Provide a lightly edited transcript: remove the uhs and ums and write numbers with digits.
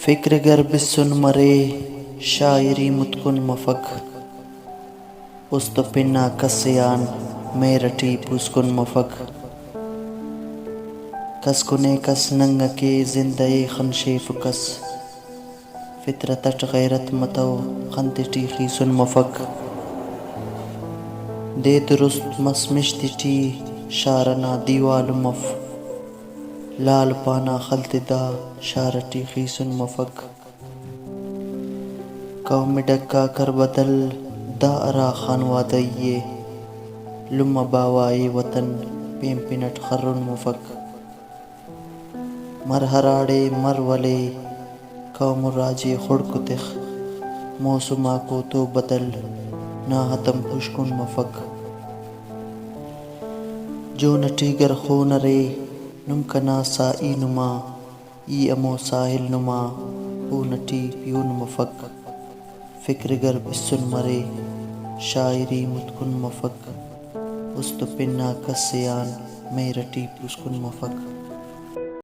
فکر گر بسن مرے شاعری متکن مفک است پنا کسیان میرٹی پوسکن مفک کس کنے کس ننگ کے زندے خنشے فکس فطرتٹ غیرت متو خنتٹی خیسن مفک دے درست مسمشتٹی شارنا دیوال مف لال پانا خلط دا شارٹی خیسن مفک قوم ڈکا کر بدل دا ارا خانوادیے لم باوائی وطن پیم پنٹ خرن مفک مر ہراڑے مر ولے قوم راجے خڑکتخ موسما کو تو بدل نا حتم خوشکن مفک جو نٹی گر خون رے نم کنا سائی نما ای امو ساحل نما او نٹی پیون مفک فکر گر بسن مرے شاعری متکن مفک است پنا کسیان میرٹی پوسکن مفک